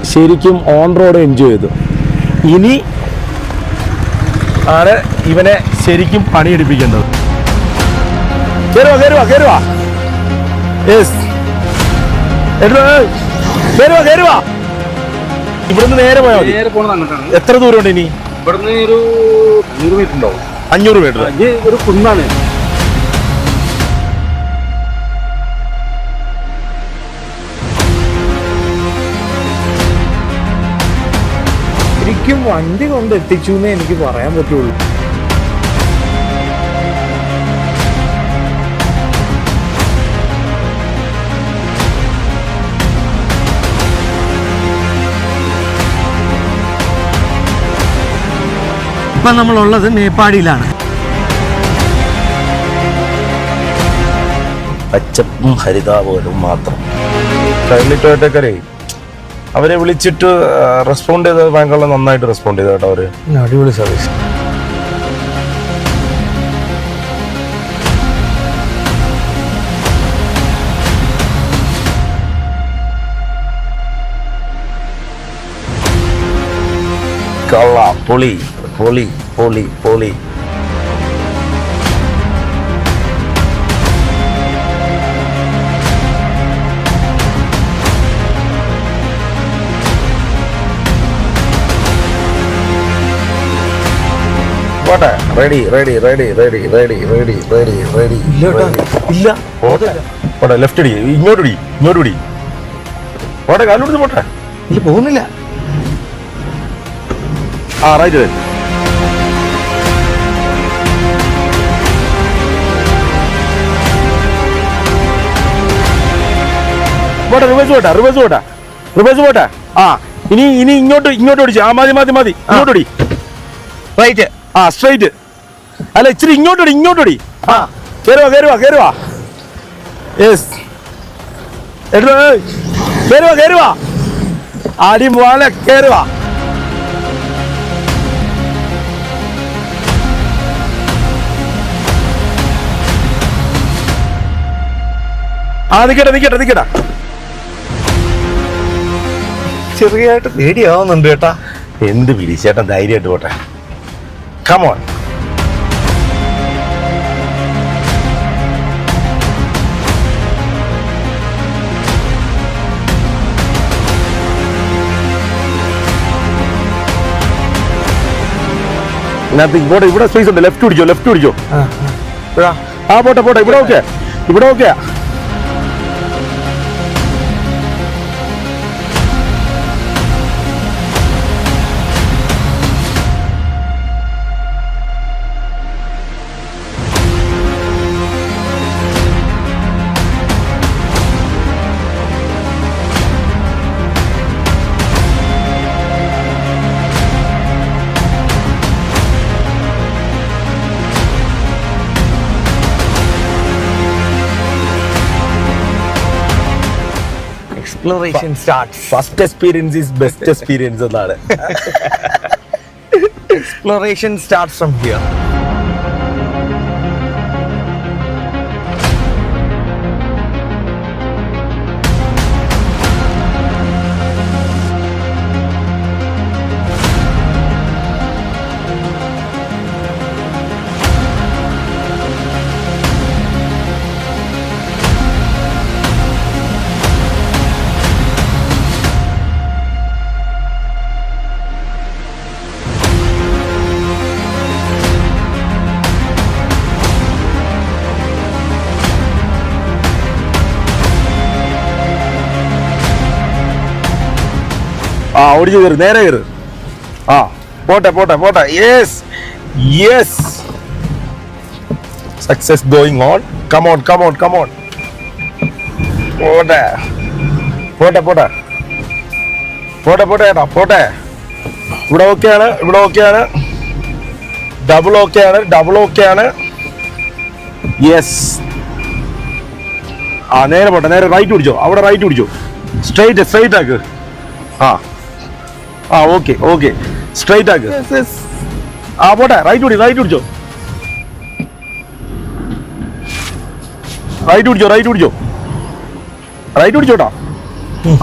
ശരിക്കും on road enjoy ചെയ്തു. ഇനി ആണ് ഇവനെ ശരിക്കും പണിയെടുപ്പിക്കേണ്ടത്. കയറുവാ യെസ് കയറുവാ. ഇവിടുന്ന് നേരെ പോയാൽ മതി. എത്ര ദൂരമുണ്ട് ഇനി? ഇവിടുന്ന് ഒരു 500 മീറ്റർ ഉണ്ടാവും. 500 മീറ്റർ. ഒരു കുന്നാണ്. ശരിക്കും വണ്ടി കൊണ്ട് എത്തിച്ചു എന്നേ എനിക്ക് പറയാൻ പറ്റുള്ളൂ. ഇപ്പം നമ്മളുള്ളത് മേപ്പാടിയിലാണ്. പച്ചപ്പും ഹരിതാപോലും മാത്രം. ടോയോട്ടക്കാരെ അവരെ വിളിച്ചിട്ട് റെസ്പോണ്ട് ചെയ്തത് ഭയങ്കര നന്നായിട്ട് റെസ്പോണ്ട് ചെയ്തു കേട്ടോ. അവര് അടിപൊളി സർവീസ്. പൊളി പൊളി പൊളി പൊളി. പോട്ടെ. Ready ready ready ready ready ready ready ready. ഇല്ല പോട്ടെ. ലെഫ്റ്റ് അടി. ഇങ്ങോട്ടടി പോട്ടെ. കാലോട്ട് പോട്ടെ. ഇല്ല പോകുന്നില്ല. ആ റൈറ്റ് വരും. പോട്ടെ. റിവേഴ്സ് പോട്ടെ. ആ ഇനി ഇങ്ങോട്ട് ഓടിച്ചു. ആ മതി ഇങ്ങോട്ടോടി. റൈറ്റ്. ആ സ്ട്രൈറ്റ്. അല്ല ഇച്ചിരി ഇങ്ങോട്ടോടി. ആ കേറുവാ. യെസ് കേറുവാ. ആടി മോളെ കേറുവാ. ആ നിക്കട്ടെ. ചെറിയായിട്ട് പേടിയാവുന്നുണ്ട് കേട്ടാ. എന്ത് പിടി ചേട്ടൻ, ധൈര്യമായിട്ട് പോട്ടെ. കമോൺ. ഇവിടെ സ്പേസ് ഉണ്ട്. ലെഫ്റ്റ് പിടിച്ചോ. ആ പോട്ടെ. ഇവിടെ okay. Exploration starts. First experience is best experience എന്നാണ്. Exploration starts from here. ആ ഓടിച്ചു കയറി. നേരെ കയറി. ആ പോട്ടെ. Yes success going on. Come on. പോട്ടെ ഏട്ടാ പോട്ടെ. ഇവിടെ ഓക്കെയാണ്. ഡബിൾ ഓക്കെയാണ്. യെസ്. ആ നേരെ പോട്ടെ. നേരെ റൈറ്റ് പിടിച്ചോ. അവിടെ റൈറ്റ് പിടിച്ചോ. സ്ട്രൈറ്റ് ആക്ക്. ആ ഓക്കെ സ്ട്രൈറ്റ് ആക്ക്. ആ പോട്ടെ. റൈറ്റ് പിടിച്ചോ. റൈറ്റ് പിടിച്ചോട്ടാ.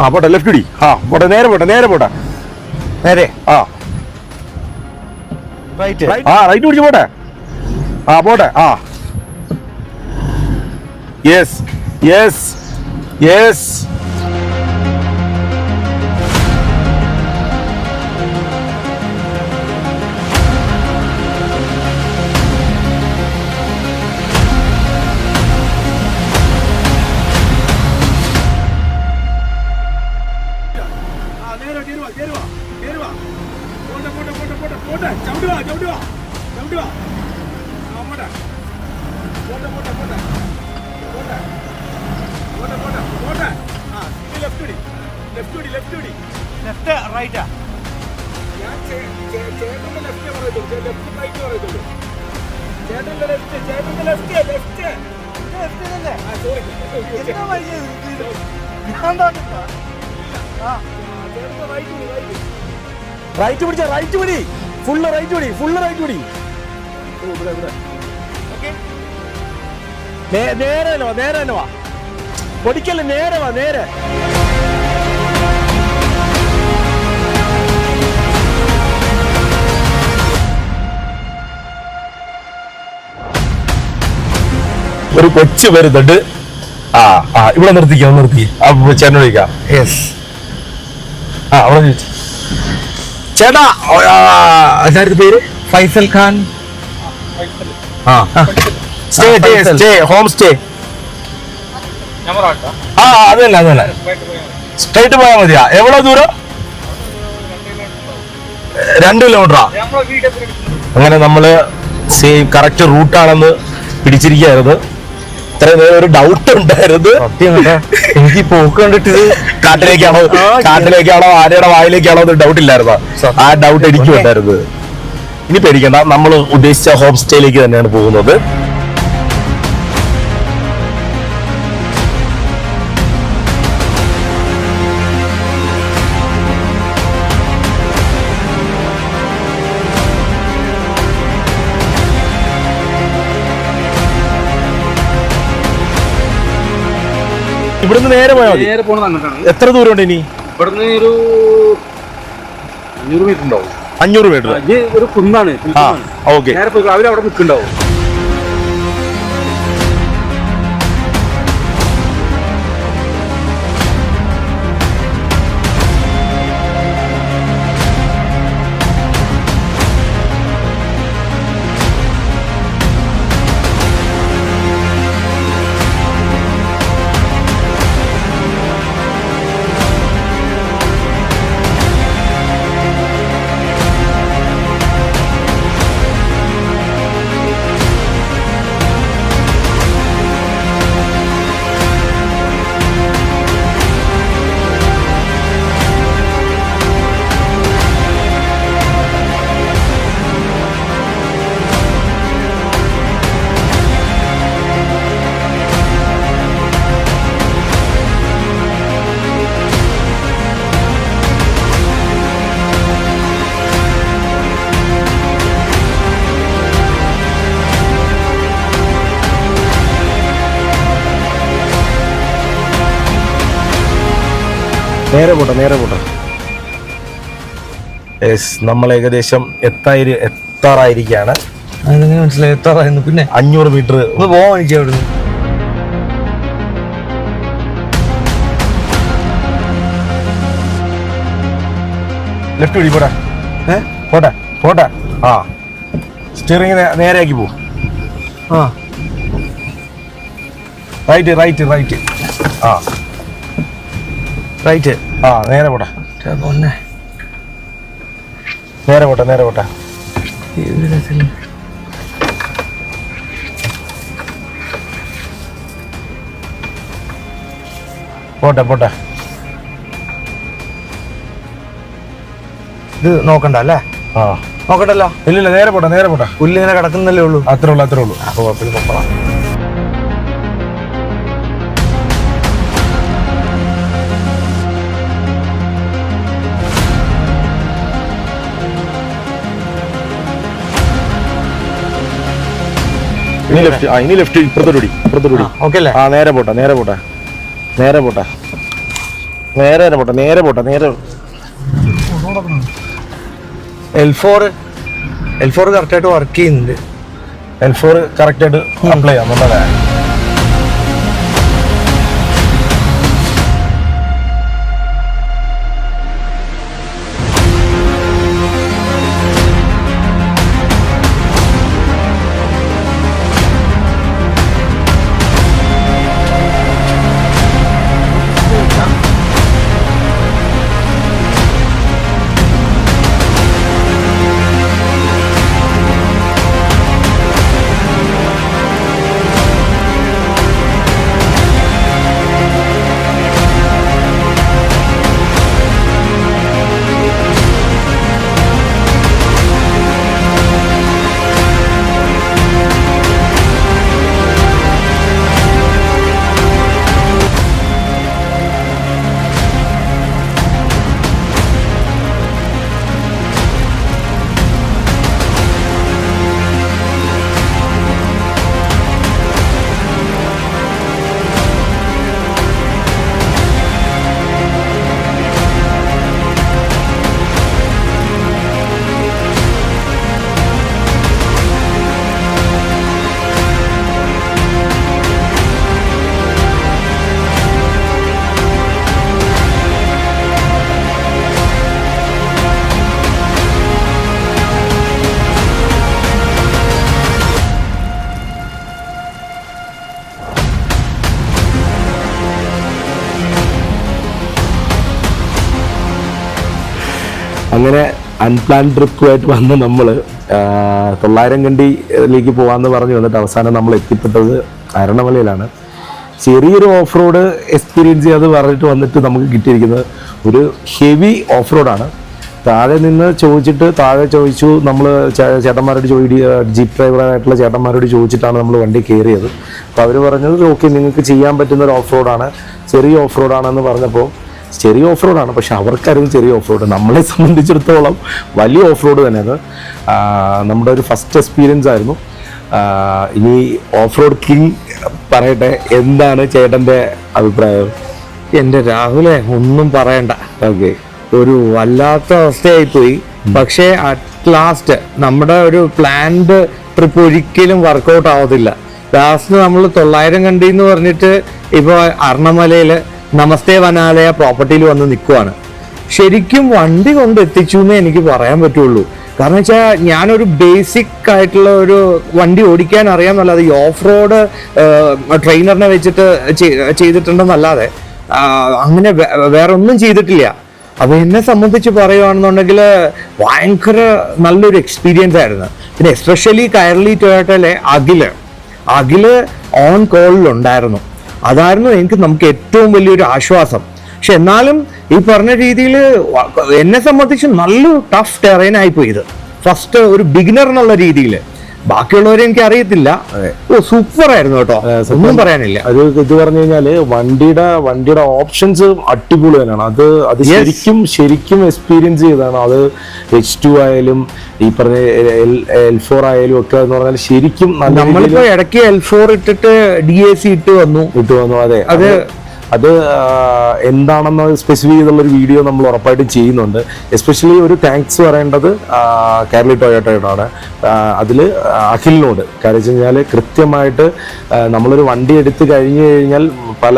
ആ പോട്ടെ ലെഫ്റ്റ് ഇടി. ആ പോട്ടെ, നേരെ പോട്ടെ, നേരെ പോട്ടെ, നേരെ. ആ റൈറ്റ്. ആ റൈറ്റ് പിടിച്ച് പോട്ടെ. ആ പോട്ടെ. ആ യെസ് യെസ് യെസ്. ലെഫ്റ്റ് റൈറ്റാ? റൈറ്റ് പിടിച്ച, റൈറ്റ് പിടി, ഫുള്ള് റൈറ്റ് പിടി, ഫുള്ള് റൈറ്റ് പിടി. നേരെ വാ, നേരെ തന്നെ വാ, പൊടിക്കല്ലേ, നേരെ വാ, നേരെ. ഒരു കൊച്ചു വരുന്നുണ്ട്. ആ ആ ഇവിടെ നിർത്തിക്കാം, നിർത്തി. ചേട്ടനോട് ചോദിക്കാം. യെസ്. ആ അവിടെ ചോദിച്ചു. ചേട്ടാ ആരുടെ പേര്? ഫൈസൽ ഖാൻ. ആ സ്റ്റേ ഹോം സ്റ്റേ. ആ അതല്ല അതല്ല, സ്ട്രൈറ്റ് പോയാൽ മതിയാ. എവിടെ ദൂരം? 2 കിലോമീറ്ററാ? അങ്ങനെ നമ്മള് സെയിം കറക്റ്റ് റൂട്ടാണെന്ന് പിടിച്ചിരിക്കുകയായിരുന്നു. ഇത്രയും നേരം ഒരു ഡൗട്ട് ഉണ്ടായിരുന്നു. എനിക്ക് പോക്ക് കണ്ടിട്ട് കാട്ടിലേക്കാണോ ആനയുടെ വായിലേക്കാണോ എന്ന് ഡൗട്ട് ഇല്ലായിരുന്നു. ആ ഡൗട്ട് എനിക്കും ഉണ്ടായിരുന്നു. ഇനി പേടിക്കണ്ട, നമ്മൾ ഉദ്ദേശിച്ച ഹോം സ്റ്റേയിലേക്ക് തന്നെയാണ് പോകുന്നത്. ഇവിടുന്ന് നേരെ പോയാൽ മതി. നേരെ പോണത് അങ്ങോട്ടാണ്. എത്ര ദൂരം ഉണ്ട് ഇനി? ഇവിടുന്ന് ഒരു 500 മീറ്റർ ഉണ്ടാവും. 500 മീറ്റർ. ഇത് ഒരു കുന്നാണ്. ആ ഓക്കെ. നേരെ പോയി അവരവിടെ നിൽക്കുന്നുണ്ടാവും. നേരെ പോട്ടെ, നേരെ പോട്ടെ. നമ്മൾ ഏകദേശം എത്താറായിരിക്കാണ്. അതെങ്ങനെ മനസ്സിലായി എത്താറായിരുന്നു? പിന്നെ 500 മീറ്റർ ഒന്ന് പോവാൻ എനിക്ക് അവിടുന്ന്. ലെഫ്റ്റ് പിടി, പോട്ടെ. പോട്ടെ പോട്ടെ. ആ സ്റ്റിയറിംഗ് നേരെ ആക്കി പോ. ആ റൈറ്റ് റൈറ്റ് റൈറ്റ്. ആ റൈറ്റ്. ആ നേരെ പോട്ടെ, പൊന്നെ. നേരെ പോട്ടെ, നേരെ പോട്ടെ. പോട്ടെ പോട്ടെ. ഇത് നോക്കണ്ട അല്ലേ? ആ നോക്കണ്ടല്ലോ. ഇല്ലില്ല, നേരെ പോട്ടെ, നേരെ പോട്ടെ. പുല്ലിങ്ങനെ കിടക്കുന്നല്ലേ ഉള്ളൂ. അത്രേ ഉള്ളൂ, അത്രേ ഉള്ളൂ. അപ്പൊ കുഴപ്പമില്ല, പൊക്കോളാം. ഇനി ലെഫ്റ്റ്. ആ ഇനി ലെഫ്റ്റ്, ഇപ്പുറത്തോടി, ഇപ്പുറത്തോടി. ഓക്കെ അല്ലേ? ആ നേരെ പോട്ടെ, നേരെ പോട്ടെ, നേരെ പോട്ടെ. നേരെ പോട്ടെ, നേരെ പോട്ടെ, നേരെ. L4 കറക്റ്റായിട്ട് വർക്ക് ചെയ്യുന്നുണ്ട്. L4 കറക്റ്റായിട്ട് അപ്ലൈ ചെയ്യാം നല്ലതാ. അങ്ങനെ അൺപ്ലാൻ ട്രിപ്പുമായിട്ട് വന്ന് നമ്മൾ 900 കണ്ടിയിലേക്ക് പോകാമെന്ന് പറഞ്ഞു വന്നിട്ട് അവസാനം നമ്മൾ എത്തിപ്പെട്ടത് അരണമലയിലാണ്. ചെറിയൊരു ഓഫ് റോഡ് എക്സ്പീരിയൻസ് ചെയ്യാതെ പറഞ്ഞിട്ട് വന്നിട്ട് നമുക്ക് കിട്ടിയിരിക്കുന്നത് ഒരു ഹെവി ഓഫ് റോഡാണ്. താഴെ നിന്ന് താഴെ ചോദിച്ചു നമ്മൾ ചേട്ടന്മാരോട് ജീപ്പ് ഡ്രൈവറായിട്ടുള്ള ചേട്ടന്മാരോട് ചോദിച്ചിട്ടാണ് നമ്മൾ വണ്ടി കയറിയത്. അപ്പോൾ അവർ പറഞ്ഞത് ഓക്കെ നിങ്ങൾക്ക് ചെയ്യാൻ പറ്റുന്ന ഒരു ഓഫ് റോഡാണ്, ചെറിയ ഓഫ് റോഡാണെന്ന് പറഞ്ഞപ്പോൾ ചെറിയ ഓഫ് റോഡാണ്, പക്ഷെ അവർക്കായിരുന്നു ചെറിയ ഓഫ് റോഡ്. നമ്മളെ സംബന്ധിച്ചിടത്തോളം വലിയ ഓഫ് റോഡ് തന്നെയാണ്. നമ്മുടെ ഒരു ഫസ്റ്റ് എക്സ്പീരിയൻസ് ആയിരുന്നു. ഇനി ഓഫ് റോഡ് കിങ് പറയട്ടെ, എന്താണ് ചേട്ടൻ്റെ അഭിപ്രായം? എൻ്റെ രാഹുലെ ഒന്നും പറയണ്ട. ഓക്കെ, ഒരു വല്ലാത്ത അവസ്ഥയായിപ്പോയി. പക്ഷേ അറ്റ് ലാസ്റ്റ് നമ്മുടെ ഒരു പ്ലാൻഡ് ട്രിപ്പ് ഒരിക്കലും വർക്കൗട്ട് ആവത്തില്ല. ലാസ്റ്റ് നമ്മൾ 900 കണ്ടിന്ന് പറഞ്ഞിട്ട് ഇപ്പോൾ അർണമലയിൽ നമസ്തേ വനാലയ പ്രോപ്പർട്ടിയിൽ വന്ന് നിൽക്കുവാണ്. ശരിക്കും വണ്ടി കൊണ്ട് എത്തിച്ചു എന്നേ എനിക്ക് പറയാൻ പറ്റുള്ളൂ. കാരണം വെച്ചാൽ ഞാനൊരു ബേസിക് ആയിട്ടുള്ള ഒരു വണ്ടി ഓടിക്കാൻ അറിയാമെന്നല്ലാതെ ഈ ഓഫ് റോഡ് ട്രെയിനറിനെ വെച്ചിട്ട് ചെയ്തിട്ടുണ്ടെന്നല്ലാതെ അങ്ങനെ വേറെ ഒന്നും ചെയ്തിട്ടില്ല. അപ്പോൾ എന്നെ സംബന്ധിച്ച് പറയുകയാണെന്നുണ്ടെങ്കിൽ ഭയങ്കര നല്ലൊരു എക്സ്പീരിയൻസ് ആയിരുന്നു. പിന്നെ എസ്പെഷ്യലി കൈരളി ടൊയോട്ടയിലെ അഖില് ഓൺ കോളിലുണ്ടായിരുന്നു. അതായിരുന്നു നമുക്ക് ഏറ്റവും വലിയൊരു ആശ്വാസം. പക്ഷെ എന്നാലും ഈ പറഞ്ഞ രീതിയിൽ എന്നെ സംബന്ധിച്ച് നല്ലൊരു ടഫ് ടെറൈൻ ആയിപ്പോയി ഇത്. ഫസ്റ്റ് ഒരു ബിഗിനർ എന്നുള്ള രീതിയിൽ. ബാക്കിയുള്ളവരെ എനിക്ക് അറിയത്തില്ല. സൂപ്പർ ആയിരുന്നു കേട്ടോ, ഒന്നും പറയാനില്ല. ഇത് പറഞ്ഞു കഴിഞ്ഞാല് വണ്ടിയുടെ ഓപ്ഷൻസ് അടിപൊളി തന്നെയാണ്. അത് ശരിക്കും എക്സ്പീരിയൻസ് ചെയ്തതാണ്. അത് H2 ആയാലും ഈ പറഞ്ഞ L4 ആയാലും ഒക്കെ എന്ന് പറഞ്ഞാൽ ശരിക്കും നമ്മളിപ്പോ ഇടയ്ക്ക് L4 ഇട്ടിട്ട് DAC ഇട്ട് വന്നു. അതെ, അത് എന്താണെന്ന് സ്പെസിഫൈ ചെയ്തുള്ളൊരു വീഡിയോ നമ്മൾ ഉറപ്പായിട്ടും ചെയ്യുന്നുണ്ട്. എസ്പെഷ്യലി ഒരു താങ്ക്സ് പറയേണ്ടത് കൈരളി ടൊയോട്ടയോടാണ്. അതിൽ അഖിലിനോട്. കാര്യം വെച്ച് കഴിഞ്ഞാൽ കൃത്യമായിട്ട് നമ്മളൊരു വണ്ടി എടുത്ത് കഴിഞ്ഞാൽ പല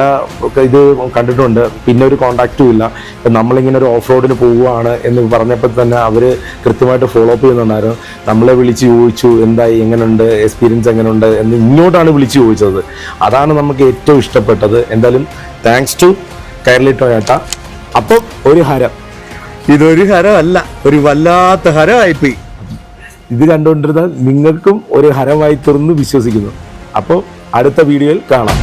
ഇത് കണ്ടിട്ടുണ്ട്, പിന്നെ ഒരു കോണ്ടാക്റ്റും ഇല്ല. ഇപ്പം നമ്മളിങ്ങനെ ഒരു ഓഫ് റോഡിന് പോവുകയാണ് എന്ന് പറഞ്ഞപ്പോൾ തന്നെ അവർ കൃത്യമായിട്ട് ഫോളോ അപ്പ് ചെയ്യുന്നുണ്ടായിരുന്നു. നമ്മളെ വിളിച്ച് ചോദിച്ചു എന്തായി, എങ്ങനെയുണ്ട്, എക്സ്പീരിയൻസ് എങ്ങനെയുണ്ട് എന്ന് ഇങ്ങോട്ടാണ് വിളിച്ച് ചോദിച്ചത്. അതാണ് നമുക്ക് ഏറ്റവും ഇഷ്ടപ്പെട്ടത്. എന്തായാലും താങ്ക്സ് ടു കൈരളി ടൊയോട്ട. അപ്പം ഇതൊരു ഹരമല്ല, ഒരു വല്ലാത്ത ഹരമായിപ്പോയി. ഇത് കണ്ടുകൊണ്ടിരുന്നാൽ നിങ്ങൾക്കും ഒരു ഹരമായി തീർന്ന് വിശ്വസിക്കുന്നു. അപ്പോൾ അടുത്ത വീഡിയോയിൽ കാണാം.